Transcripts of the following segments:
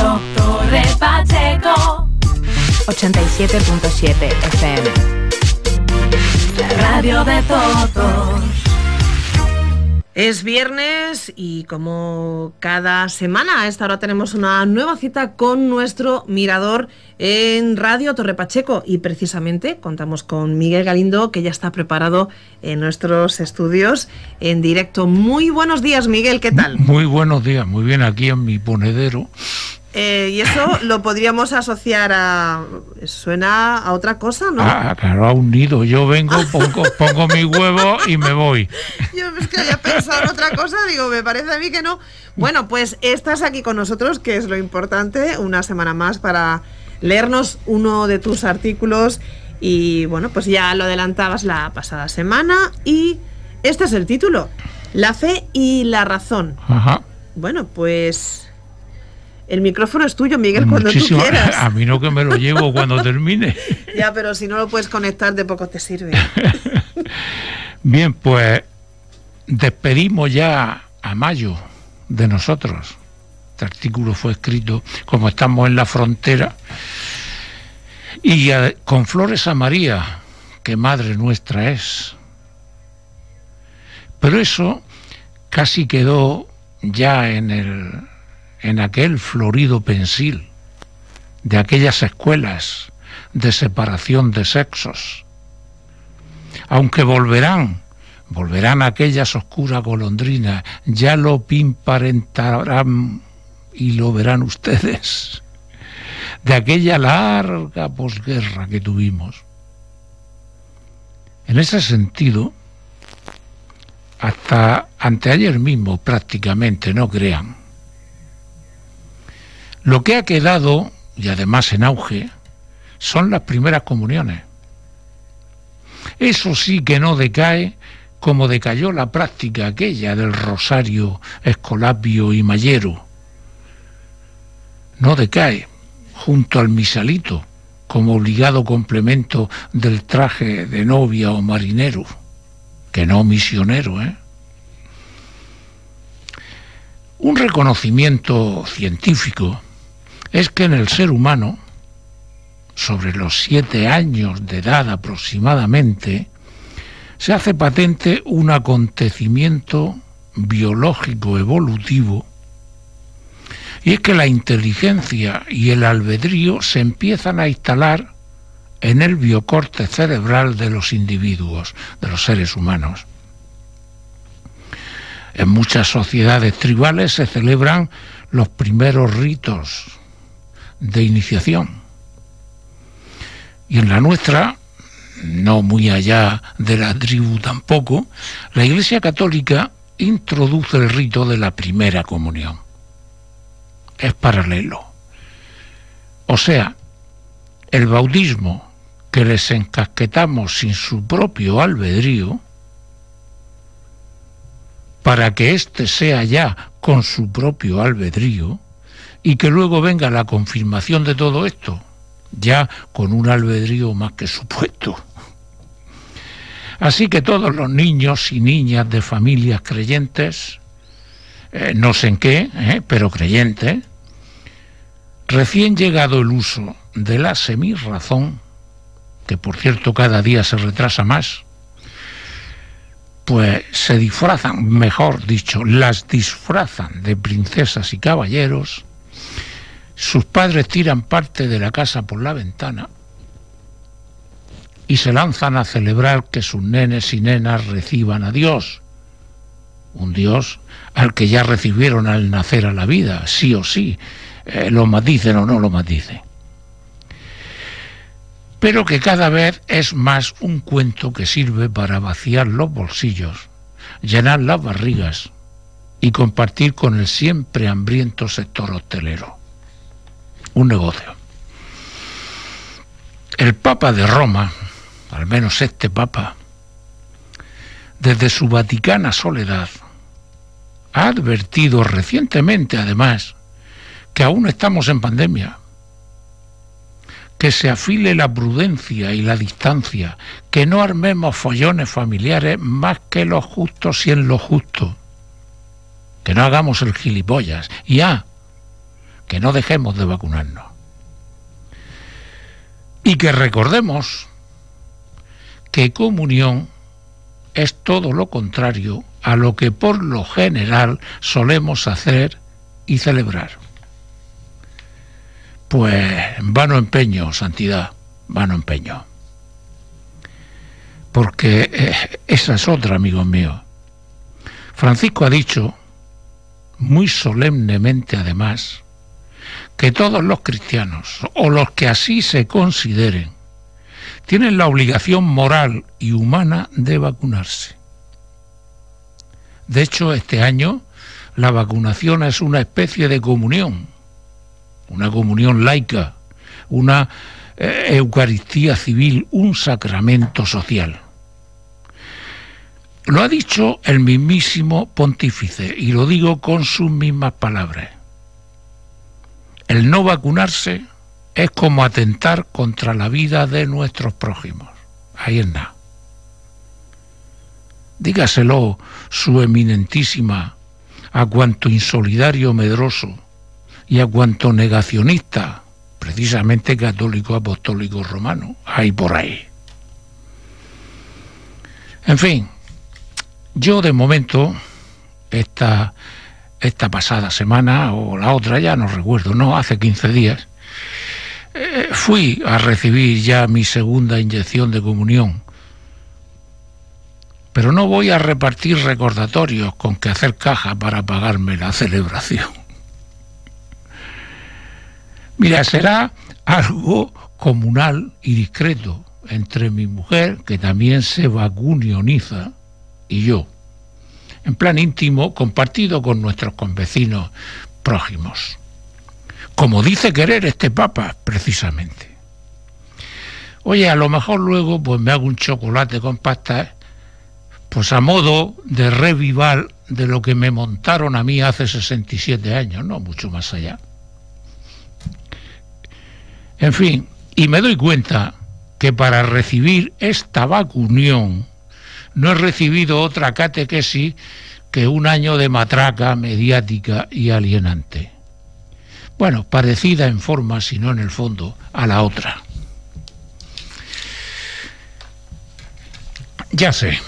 Radio Torre Pacheco 87.7 FM. La radio de todos. Es viernes y como cada semana a esta hora tenemos una nueva cita con nuestro mirador en Radio Torre Pacheco y precisamente contamos con Miguel Galindo, que ya está preparado en nuestros estudios en directo. Muy buenos días, Miguel, ¿qué tal? Muy buenos días, muy bien, aquí en mi ponedero. Y eso lo podríamos asociar a... suena a otra cosa, ¿no? Ah, claro, a un nido. Yo vengo, pongo mi huevo y me voy. Yo es que había pensado en otra cosa, digo, me parece a mí que no. Bueno, pues estás aquí con nosotros, que es lo importante, una semana más para leernos uno de tus artículos. Y bueno, pues ya lo adelantabas la pasada semana y este es el título: La fe y la razón. Ajá. Bueno, pues... el micrófono es tuyo, Miguel, cuando Muchísimo. tú quieras. A mí no, que me lo llevo cuando termine. Ya, pero si no lo puedes conectar, de poco te sirve. Bien, pues despedimos ya a mayo de nosotros. Este artículo fue escrito como estamos en la frontera. Y con flores a María, que madre nuestra es. Pero eso casi quedó ya en aquel florido pensil de aquellas escuelas de separación de sexos. Aunque volverán aquellas oscuras golondrinas, ya lo pimparentarán y lo verán ustedes, de aquella larga posguerra que tuvimos. En ese sentido, hasta anteayer mismo prácticamente, no crean, lo que ha quedado, y además en auge, son las primeras comuniones. Eso sí que no decae como decayó la práctica aquella del rosario, escolapio y mayero. No decae junto al misalito como obligado complemento del traje de novia o marinero, que no misionero, ¿eh? Un reconocimiento científico es que en el ser humano, sobre los 7 años de edad aproximadamente, se hace patente un acontecimiento biológico evolutivo, y es que la inteligencia y el albedrío se empiezan a instalar en el biocórtex cerebral de los individuos, de los seres humanos. En muchas sociedades tribales se celebran los primeros ritos de iniciación. Y en la nuestra, no muy allá de la tribu tampoco, la Iglesia Católica introduce el rito de la primera comunión. Es paralelo. O sea, el bautismo que les encasquetamos sin su propio albedrío, para que éste sea ya con su propio albedrío, y que luego venga la confirmación de todo esto, ya con un albedrío más que supuesto. Así que todos los niños y niñas de familias creyentes, no sé en qué, pero creyentes, recién llegado el uso de la semirrazón, que por cierto cada día se retrasa más, pues se disfrazan, mejor dicho, las disfrazan de princesas y caballeros. Sus padres tiran parte de la casa por la ventana y se lanzan a celebrar que sus nenes y nenas reciban a Dios, un Dios al que ya recibieron al nacer a la vida, sí o sí, lo maticen o no lo maticen. Pero que cada vez es más un cuento que sirve para vaciar los bolsillos, llenar las barrigas y compartir con el siempre hambriento sector hostelero. Un negocio. El Papa de Roma, al menos este Papa, desde su vaticana soledad, ha advertido recientemente, además, que aún estamos en pandemia, que se afile la prudencia y la distancia, que no armemos follones familiares más que los justos y en lo justo, que no hagamos el gilipollas, y que no dejemos de vacunarnos. Y que recordemos que comunión es todo lo contrario a lo que por lo general solemos hacer y celebrar. Pues vano empeño, santidad, vano empeño. Porque esa es otra, amigos míos. Francisco ha dicho, muy solemnemente además, que todos los cristianos, o los que así se consideren, tienen la obligación moral y humana de vacunarse. De hecho, este año la vacunación es una especie de comunión, una comunión laica, una Eucaristía civil, un sacramento social. Lo ha dicho el mismísimo pontífice, y lo digo con sus mismas palabras. El no vacunarse es como atentar contra la vida de nuestros prójimos. Ahí es nada. Dígaselo, su eminentísima, a cuanto insolidario medroso y a cuanto negacionista, precisamente católico apostólico romano, hay por ahí. En fin, yo de momento, esta pasada semana o la otra, ya no recuerdo, no, hace 15 días, fui a recibir ya mi segunda inyección de comunión. Pero no voy a repartir recordatorios con que hacer caja para pagarme la celebración. Mira, será algo comunal y discreto entre mi mujer, que también se vacunioniza, y yo, en plan íntimo, compartido con nuestros convecinos prójimos, como dice querer este Papa, precisamente. Oye, a lo mejor luego pues me hago un chocolate con pastas, pues a modo de revival de lo que me montaron a mí hace 67 años, no mucho más allá. En fin, y me doy cuenta que para recibir esta vacunión no he recibido otra catequesis que un año de matraca mediática y alienante. Bueno, parecida en forma, si no en el fondo, a la otra. Ya sé,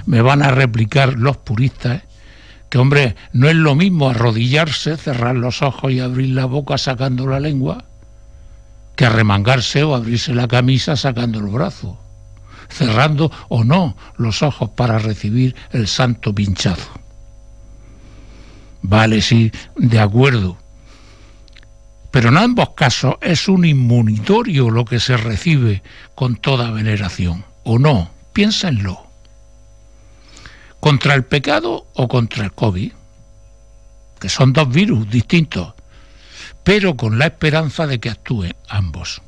me van a replicar los puristas que, hombre, no es lo mismo arrodillarse, cerrar los ojos y abrir la boca sacando la lengua, que arremangarse o abrirse la camisa sacando el brazo, cerrando o no los ojos para recibir el santo pinchazo. Vale, sí, de acuerdo. Pero en ambos casos es un inmunitorio lo que se recibe con toda veneración, ¿o no? Piénsenlo. ¿Contra el pecado o contra el COVID? Que son dos virus distintos, pero con la esperanza de que actúen ambos.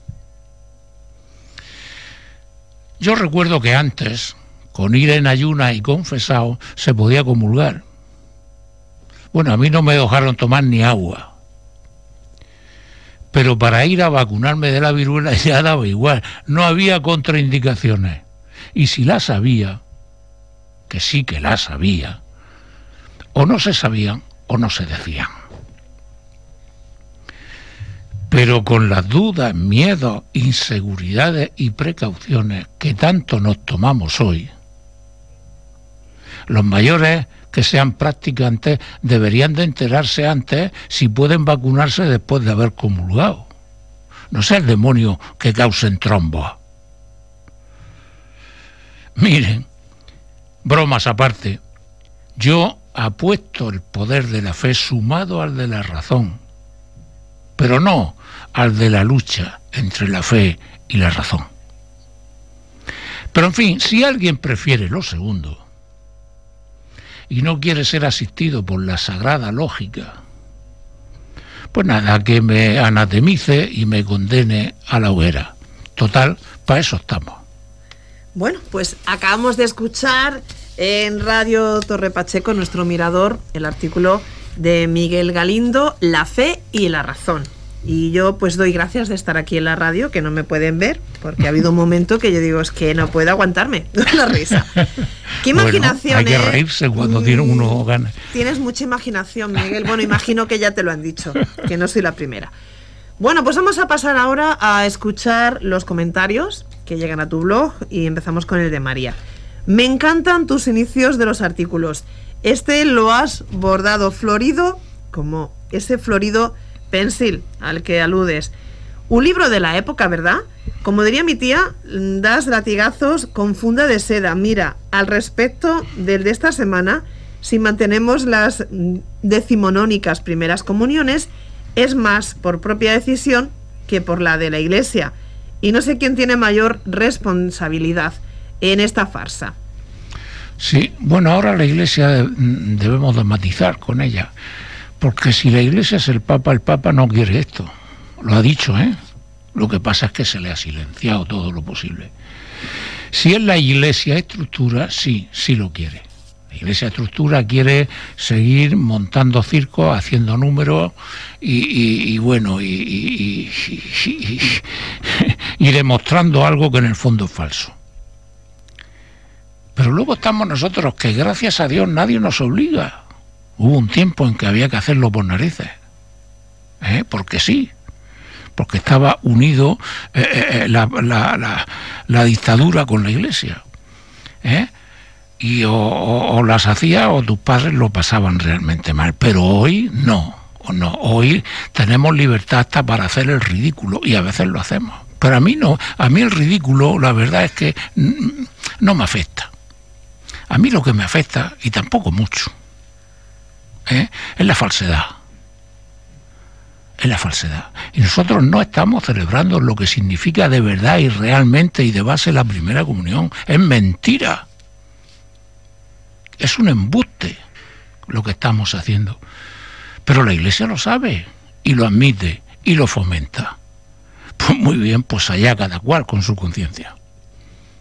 Yo recuerdo que antes, con ir en ayunas y confesado, se podía comulgar. Bueno, a mí no me dejaron tomar ni agua. Pero para ir a vacunarme de la viruela ya daba igual, no había contraindicaciones. Y si las había, que sí que las había, o no se sabían o no se decían. Pero con las dudas, miedos, inseguridades y precauciones que tanto nos tomamos hoy, los mayores que sean practicantes deberían de enterarse antes si pueden vacunarse después de haber comulgado. No sea el demonio que causen trombos. Miren, bromas aparte, yo apuesto el poder de la fe sumado al de la razón, pero no al de la lucha entre la fe y la razón. Pero en fin, si alguien prefiere lo segundo y no quiere ser asistido por la sagrada lógica, pues nada, que me anatemice y me condene a la hoguera. Total, para eso estamos. Bueno, pues acabamos de escuchar en Radio Torre Pacheco, nuestro mirador, el artículo de Miguel Galindo, La fe y la razón. Y yo pues doy gracias de estar aquí en la radio, que no me pueden ver, porque ha habido un momento que yo digo, es que no puedo aguantarme la risa. ¿Qué imaginación? Bueno, hay que reírse cuando tiene uno ganas. Tienes mucha imaginación, Miguel. Bueno, imagino que ya te lo han dicho, que no soy la primera. Bueno, pues vamos a pasar ahora a escuchar los comentarios que llegan a tu blog y empezamos con el de María. Me encantan tus inicios de los artículos. Este lo has bordado florido, como ese florido pencil al que aludes. Un libro de la época, ¿verdad? Como diría mi tía, das latigazos con funda de seda. Mira, al respecto del de esta semana, si mantenemos las decimonónicas primeras comuniones, es más por propia decisión que por la de la Iglesia. Y no sé quién tiene mayor responsabilidad en esta farsa. Sí, bueno, ahora la Iglesia debemos de matizar con ella. Porque si la Iglesia es el Papa no quiere esto. Lo ha dicho, ¿eh? Lo que pasa es que se le ha silenciado todo lo posible. Si es la Iglesia estructura, sí lo quiere. La Iglesia estructura quiere seguir montando circos, haciendo números y demostrando algo que en el fondo es falso. Pero luego estamos nosotros, que gracias a Dios nadie nos obliga. Hubo un tiempo en que había que hacerlo por narices, porque sí, porque estaba unido la dictadura con la Iglesia, y o las hacía o tus padres lo pasaban realmente mal, pero hoy no, hoy tenemos libertad hasta para hacer el ridículo y a veces lo hacemos, pero a mí no, a mí el ridículo la verdad es que no me afecta, a mí lo que me afecta, y tampoco mucho, es la falsedad. Es la falsedad. Y nosotros no estamos celebrando lo que significa de verdad y realmente y de base la primera comunión. Es mentira. Es un embuste lo que estamos haciendo. Pero la Iglesia lo sabe y lo admite y lo fomenta. Pues muy bien, pues allá cada cual con su conciencia.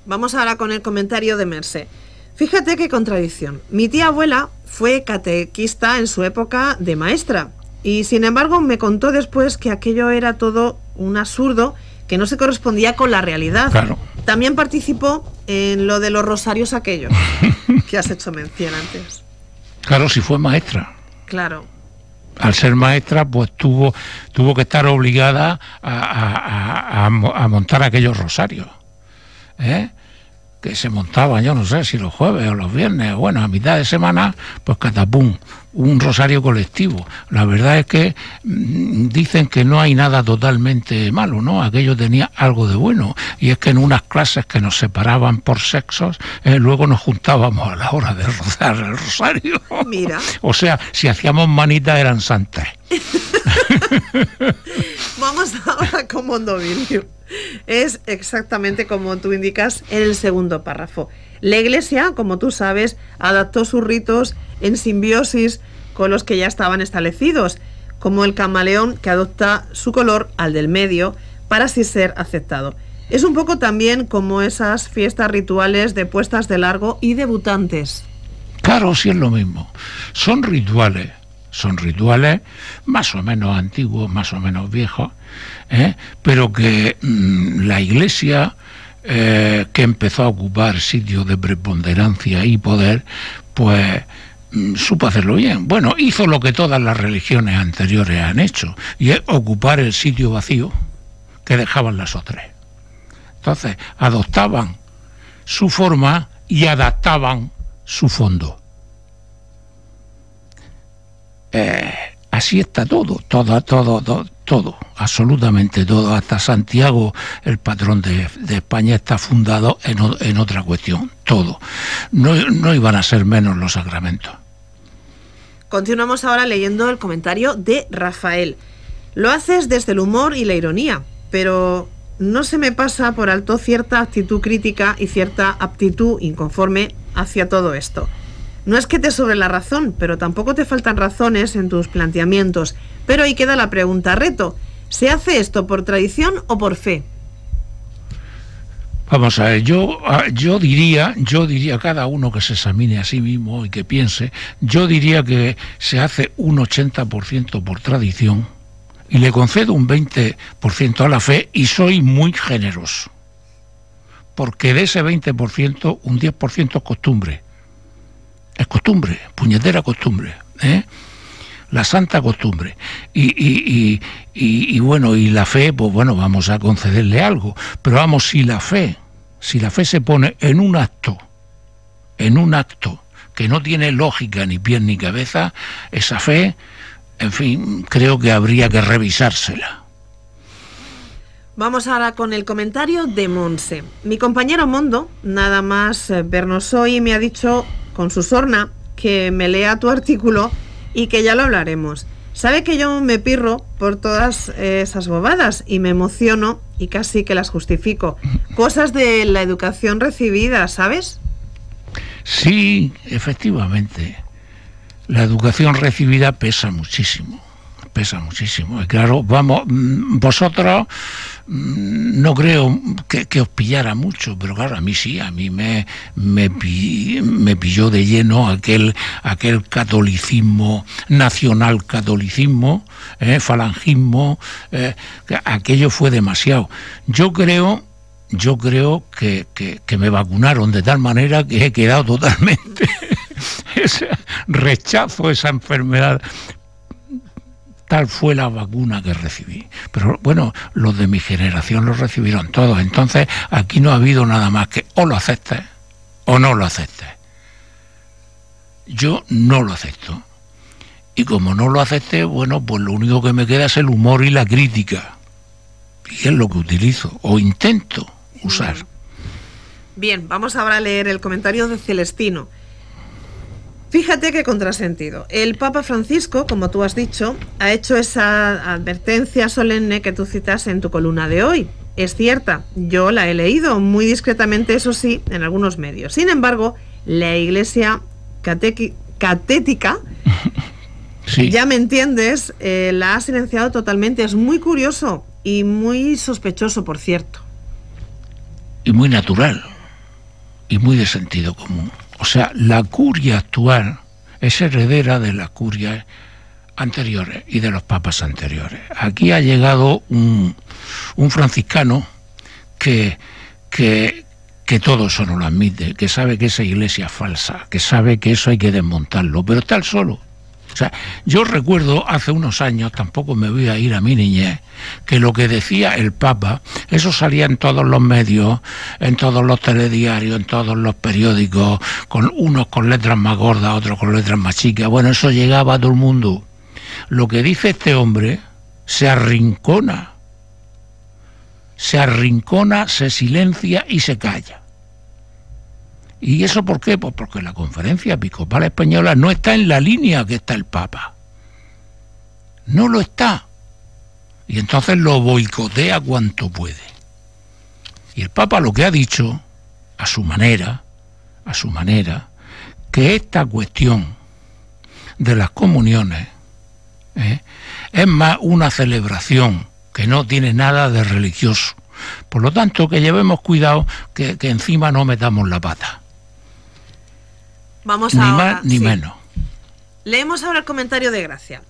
Vamos ahora con el comentario de Mercé. Fíjate qué contradicción. Mi tía abuela fue catequista en su época de maestra y sin embargo me contó después que aquello era todo un absurdo que no se correspondía con la realidad. Claro. También participó en lo de los rosarios aquellos que has hecho mención antes. Claro, si fue maestra. Claro. Al ser maestra, pues tuvo que estar obligada a montar aquellos rosarios, que se montaban, yo no sé si los jueves o los viernes, bueno, a mitad de semana, pues catapum, un rosario colectivo. La verdad es que dicen que no hay nada totalmente malo, ¿no? Aquello tenía algo de bueno, y es que en unas clases que nos separaban por sexos, luego nos juntábamos a la hora de rezar el rosario. Mira. O sea, si hacíamos manitas eran santas. Vamos ahora con Mondovino. Es exactamente como tú indicas en el segundo párrafo. La Iglesia, como tú sabes, adaptó sus ritos en simbiosis con los que ya estaban establecidos, como el camaleón que adopta su color al del medio para así ser aceptado. Es un poco también como esas fiestas rituales de puestas de largo y debutantes. Claro, sí es lo mismo. Son rituales más o menos antiguos, más o menos viejos, pero que la Iglesia, que empezó a ocupar sitios de preponderancia y poder, pues supo hacerlo bien. Bueno, hizo lo que todas las religiones anteriores han hecho, y es ocupar el sitio vacío que dejaban las otras. Entonces, adoptaban su forma y adaptaban su fondo. Así está todo, absolutamente todo. Hasta Santiago, el patrón de España, está fundado en otra cuestión, todo. No iban a ser menos los sacramentos. Continuamos ahora leyendo el comentario de Rafael. Lo haces desde el humor y la ironía, pero no se me pasa por alto cierta actitud crítica y cierta aptitud inconforme hacia todo esto. No es que te sobre la razón, pero tampoco te faltan razones en tus planteamientos. Pero ahí queda la pregunta reto. ¿Se hace esto por tradición o por fe? Vamos a ver, yo diría, cada uno que se examine a sí mismo y que piense, yo diría que se hace un 80% por tradición y le concedo un 20% a la fe y soy muy generoso. Porque de ese 20%, un 10% es costumbre. Es costumbre, puñetera costumbre, ¿eh? La santa costumbre. Y bueno, y la fe, pues bueno, vamos a concederle algo. Pero vamos, si la fe se pone en un acto que no tiene lógica, ni pies ni cabeza, esa fe, en fin, creo que habría que revisársela. Vamos ahora con el comentario de Monse. Mi compañero Mondo, nada más vernos hoy, me ha dicho con su sorna que me lea tu artículo y que ya lo hablaremos. Sabe que yo me pirro por todas esas bobadas y me emociono y casi que las justifico. Cosas de la educación recibida, ¿sabes? Sí, efectivamente. La educación recibida pesa muchísimo. Y claro, vamos, vosotros no creo que os pillara mucho, pero claro, a mí sí, a mí me pilló de lleno aquel catolicismo, nacional catolicismo, falangismo, aquello fue demasiado. Yo creo que me vacunaron de tal manera que he quedado totalmente ese rechazo, esa enfermedad. Tal fue la vacuna que recibí. Pero bueno, los de mi generación lo recibieron todos. Entonces aquí no ha habido nada más que o lo aceptes o no lo aceptes. Yo no lo acepto. Y como no lo acepté, bueno, pues lo único que me queda es el humor y la crítica. Y es lo que utilizo, o intento usar. Bien, vamos ahora a leer el comentario de Celestino. Fíjate qué contrasentido. El Papa Francisco, como tú has dicho, ha hecho esa advertencia solemne que tú citas en tu columna de hoy. Es cierta, yo la he leído muy discretamente, eso sí, en algunos medios. Sin embargo, la Iglesia catética, sí, ya me entiendes, la ha silenciado totalmente. Es muy curioso y muy sospechoso, por cierto. Y muy natural, y muy de sentido común. O sea, la curia actual es heredera de las curias anteriores y de los papas anteriores. Aquí ha llegado un franciscano que todo eso no lo admite, que sabe que esa iglesia es falsa, que sabe que eso hay que desmontarlo, pero está él solo. O sea, yo recuerdo hace unos años, tampoco me voy a ir a mi niñez, que lo que decía el Papa, eso salía en todos los medios, en todos los telediarios, en todos los periódicos, unos con letras más gordas, otros con letras más chicas. Bueno, eso llegaba a todo el mundo. Lo que dice este hombre se arrincona, se silencia y se calla. ¿Y eso por qué? Pues porque la Conferencia Episcopal Española no está en la línea que está el Papa. No lo está. Y entonces lo boicotea cuanto puede. Y el Papa lo que ha dicho, a su manera, que esta cuestión de las comuniones es más una celebración que no tiene nada de religioso. Por lo tanto, que llevemos cuidado que encima no metamos la pata. Vamos ni ahora, más ni menos. Leemos ahora el comentario de Gracia.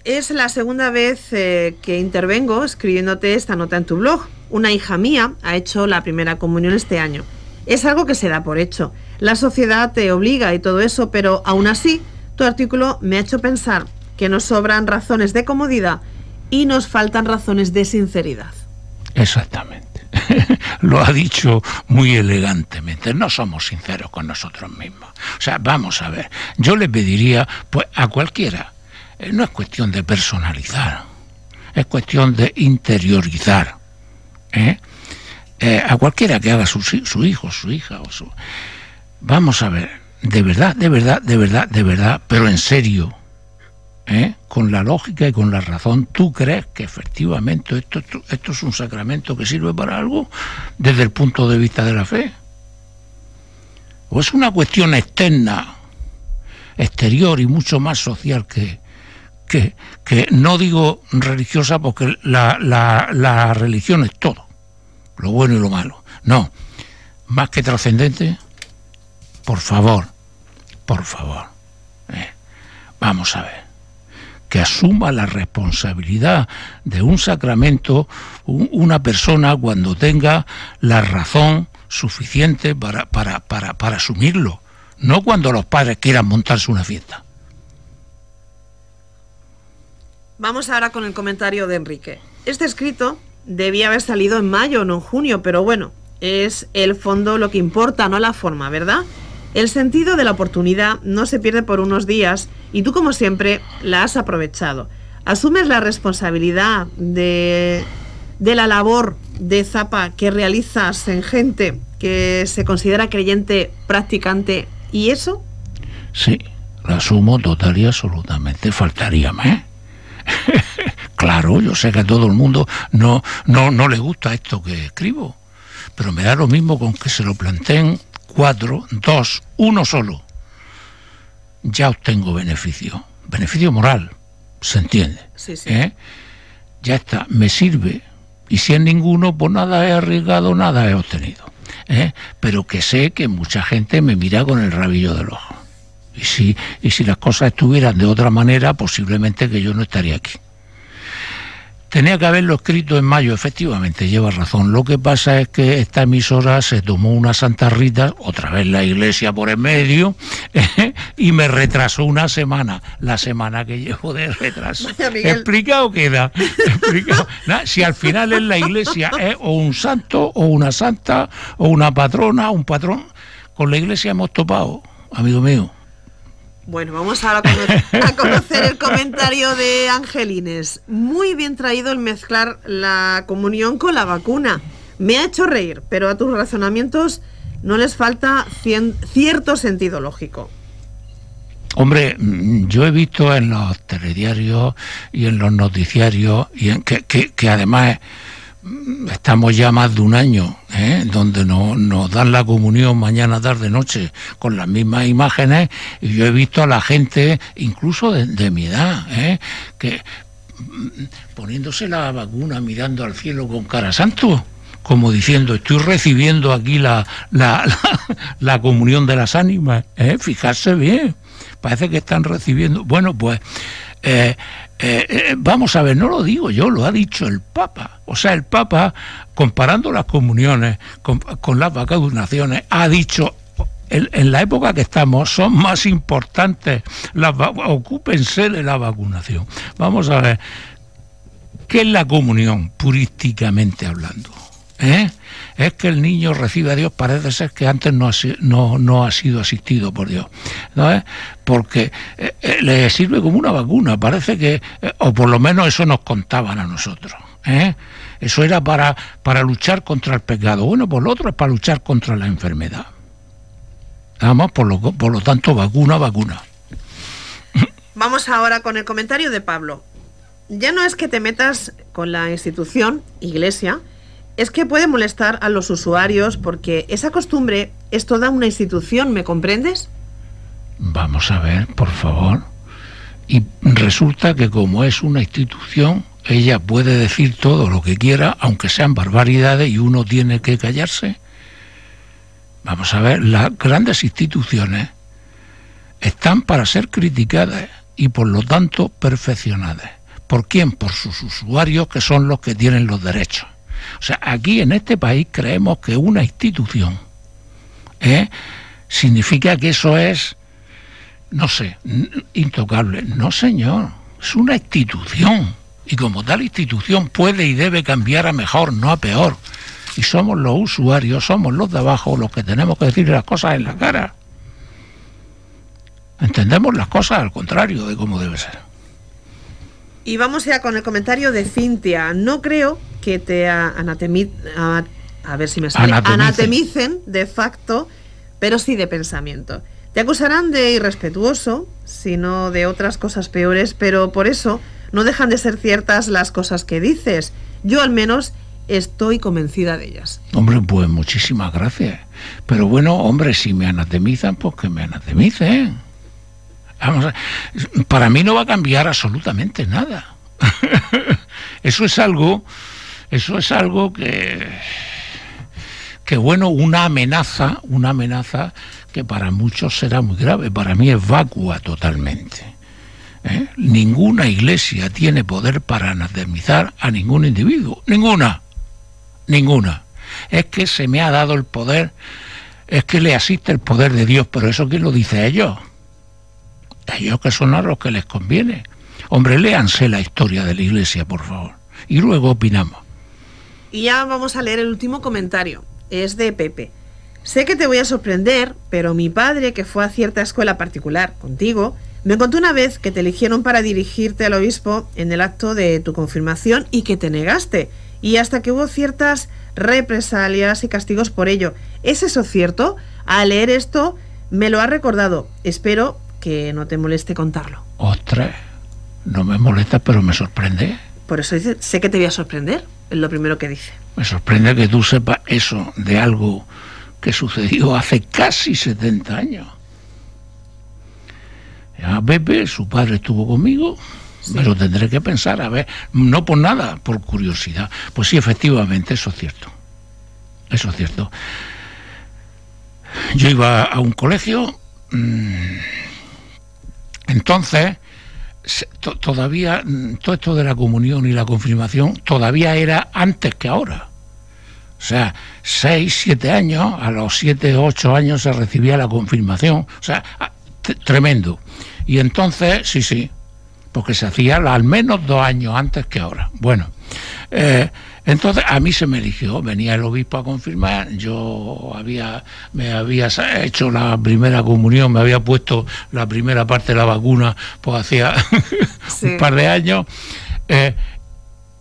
Es la segunda vez que intervengo escribiéndote esta nota en tu blog. Una hija mía ha hecho la primera comunión este año. Es algo que se da por hecho. La sociedad te obliga y todo eso, pero aún así, tu artículo me ha hecho pensar que nos sobran razones de comodidad y nos faltan razones de sinceridad. Exactamente. Lo ha dicho muy elegantemente. No somos sinceros con nosotros mismos. O sea, vamos a ver. Yo le pediría, pues, a cualquiera. No es cuestión de personalizar. Es cuestión de interiorizar. A cualquiera que haga su hijo, su hija o su... Vamos a ver. De verdad, pero en serio. Con la lógica y con la razón, ¿tú crees que efectivamente esto es un sacramento que sirve para algo desde el punto de vista de la fe? ¿O es una cuestión externa, exterior y mucho más social que no digo religiosa, porque la religión es todo, lo bueno y lo malo? No, más que trascendente, por favor, vamos a ver. que asuma la responsabilidad de un sacramento una persona cuando tenga la razón suficiente para asumirlo, no cuando los padres quieran montarse una fiesta. Vamos ahora con el comentario de Enrique. Este escrito debía haber salido en mayo, no en junio, pero bueno, es el fondo lo que importa, no la forma, ¿verdad? El sentido de la oportunidad no se pierde por unos días y tú, como siempre, la has aprovechado. Asumes la responsabilidad de la labor de zapa que realizas en gente que se considera creyente, practicante, ¿y eso? Sí, la asumo total y absolutamente, faltaría más. Claro, yo sé que a todo el mundo no le gusta esto que escribo, pero me da lo mismo con que se lo planteen 4, 2, 1 solo. Ya obtengo beneficio moral, ¿se entiende? Sí. Ya está, me sirve, y si en ninguno, pues nada he arriesgado, nada he obtenido. Pero que sé que mucha gente me mira con el rabillo del ojo. Y si las cosas estuvieran de otra manera, posiblemente que yo no estaría aquí. Tenía que haberlo escrito en mayo, efectivamente, lleva razón. Lo que pasa es que esta emisora se tomó una Santa Rita, otra vez la iglesia por en medio, y me retrasó una semana, la semana que llevo de retraso. ¿Explicado queda? ¿Explicado? Si al final es la iglesia, es o un santo, o una santa, o una patrona, un patrón, con la iglesia hemos topado, amigo mío. Bueno, vamos ahora a conocer el comentario de Angelines. Muy bien traído el mezclar la comunión con la vacuna. Me ha hecho reír, pero a tus razonamientos no les falta cierto sentido lógico. Hombre, yo he visto en los telediarios y en los noticiarios y en que además estamos ya más de un año, donde nos dan la comunión mañana, tarde, noche, con las mismas imágenes, y yo he visto a la gente, incluso de mi edad, que poniéndose la vacuna, mirando al cielo con cara santo, como diciendo, estoy recibiendo aquí la comunión de las ánimas, fijarse bien, parece que están recibiendo. Bueno, pues vamos a ver, no lo digo yo, lo ha dicho el Papa. O sea, el Papa, comparando las comuniones con las vacunaciones, ha dicho, en la época que estamos, son más importantes, ocúpense de la vacunación. Vamos a ver, ¿qué es la comunión, purísticamente hablando? Es que el niño recibe a Dios, parece ser que antes no ha sido asistido por Dios, ¿no? Porque le sirve como una vacuna, parece que, o por lo menos eso nos contaban a nosotros, eso era para luchar contra el pecado. Bueno, pues lo otro es para luchar contra la enfermedad. Nada más, por lo tanto, vacuna. Vamos ahora con el comentario de Pablo. Ya no es que te metas con la institución, iglesia, es que puede molestar a los usuarios porque esa costumbre es toda una institución, ¿me comprendes? Vamos a ver, por favor. Y resulta que como es una institución, ella puede decir todo lo que quiera, aunque sean barbaridades, y uno tiene que callarse. Vamos a ver, las grandes instituciones están para ser criticadas y por lo tanto perfeccionadas. ¿Por quién? Por sus usuarios, que son los que tienen los derechos. O sea, aquí en este país creemos que una institución significa que eso es, no sé, intocable. No, señor, es una institución. Y como tal institución puede y debe cambiar a mejor, no a peor. Y somos los usuarios, somos los de abajo los que tenemos que decir las cosas en la cara. Entendemos las cosas al contrario de cómo debe ser. Y vamos ya con el comentario de Cintia. No creo que te anatemicen de facto, pero sí de pensamiento. Te acusarán de irrespetuoso, sino de otras cosas peores, pero por eso no dejan de ser ciertas las cosas que dices. Yo al menos estoy convencida de ellas. Hombre, pues muchísimas gracias. Pero bueno, hombre, si me anatemizan, pues que me anatemicen. Vamos a, para mí no va a cambiar absolutamente nada. Eso es algo que bueno, una amenaza que para muchos será muy grave, para mí es vacua totalmente. Ninguna iglesia tiene poder para anatemizar a ningún individuo. Ninguna. Es que se me ha dado el poder, es que le asiste el poder de Dios, pero ¿eso quién lo dice a ellos? Ellos, que son a los que les conviene. Hombre, léanse la historia de la iglesia, por favor, y luego opinamos. Y ya vamos a leer el último comentario. Es de Pepe. Sé que te voy a sorprender, pero mi padre, que fue a cierta escuela particular contigo, me contó una vez que te eligieron para dirigirte al obispo en el acto de tu confirmación y que te negaste, y hasta que hubo ciertas represalias y castigos por ello. ¿Es eso cierto? Al leer esto me lo ha recordado. Espero que no te moleste contarlo. Ostras, no me molesta, pero me sorprende. Por eso dice, sé que te voy a sorprender, es lo primero que dice. Me sorprende que tú sepas eso de algo que sucedió hace casi 70 años. Ya Pepe, su padre estuvo conmigo, sí. Me lo tendré que pensar, a ver, no por nada, por curiosidad. Pues sí, efectivamente, eso es cierto. Eso es cierto. Yo iba a un colegio, entonces, todavía, todo esto de la comunión y la confirmación, todavía era antes que ahora. O sea, 6, 7 años, a los 7 o 8 años se recibía la confirmación. O sea, tremendo. Y entonces, sí, porque se hacía al menos 2 años antes que ahora. Bueno, entonces a mí se me eligió, venía el obispo a confirmar, me había hecho la primera comunión, me había puesto la primera parte de la vacuna, pues hacía sí. Un par de años,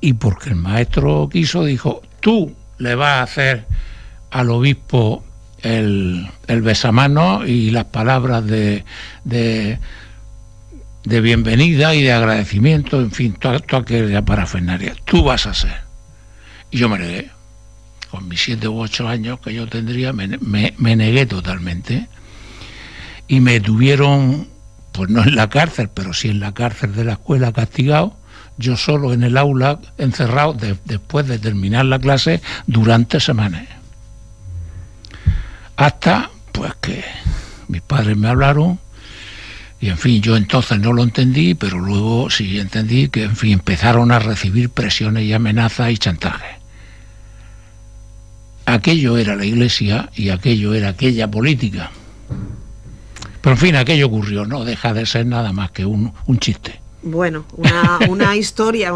y porque el maestro quiso, dijo, tú le vas a hacer al obispo el besamano y las palabras de bienvenida y de agradecimiento, en fin, toda aquella parafernalia. Tú vas a ser. Y yo me negué. Con mis 7 u 8 años que yo tendría, me negué totalmente. Y me tuvieron, pues no en la cárcel, pero sí en la cárcel de la escuela, castigado, yo solo en el aula, encerrado, después de terminar la clase, durante semanas. Hasta, pues que mis padres me hablaron, y en fin, yo entonces no lo entendí, pero luego sí entendí que, en fin, empezaron a recibir presiones y amenazas y chantajes. Aquello era la iglesia y aquello era aquella política. Pero en fin, aquello ocurrió, no deja de ser nada más que un chiste. Bueno, una historia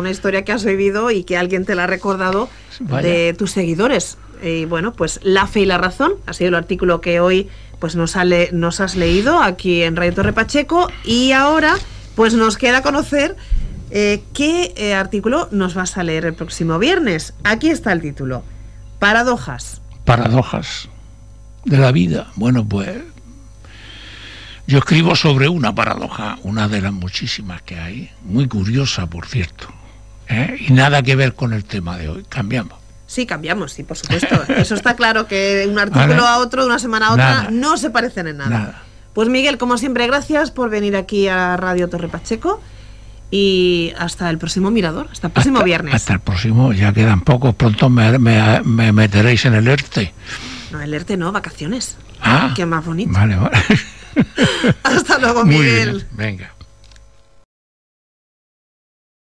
que has vivido y que alguien te la ha recordado. Vaya. De tus seguidores. Y bueno, pues La Fe y la Razón ha sido el artículo que hoy pues nos has leído aquí en Radio Torre Pacheco, y ahora pues nos queda conocer qué artículo nos vas a leer el próximo viernes. Aquí está el título: Paradojas. Paradojas de la vida. Bueno, pues yo escribo sobre una paradoja, una de las muchísimas que hay, muy curiosa, por cierto, y nada que ver con el tema de hoy. Cambiamos. Sí, cambiamos, sí, por supuesto. Eso está claro, que un artículo a otro, de una semana a otra, nada. No se parecen en nada. Pues Miguel, como siempre, gracias por venir aquí a Radio Torre Pacheco, y hasta el próximo Mirador, hasta el próximo viernes. Hasta el próximo, ya quedan pocos, pronto me meteréis en el ERTE. No, el ERTE no, vacaciones. Ah, qué más bonito. Vale. Hasta luego, Miguel. Muy bien, venga.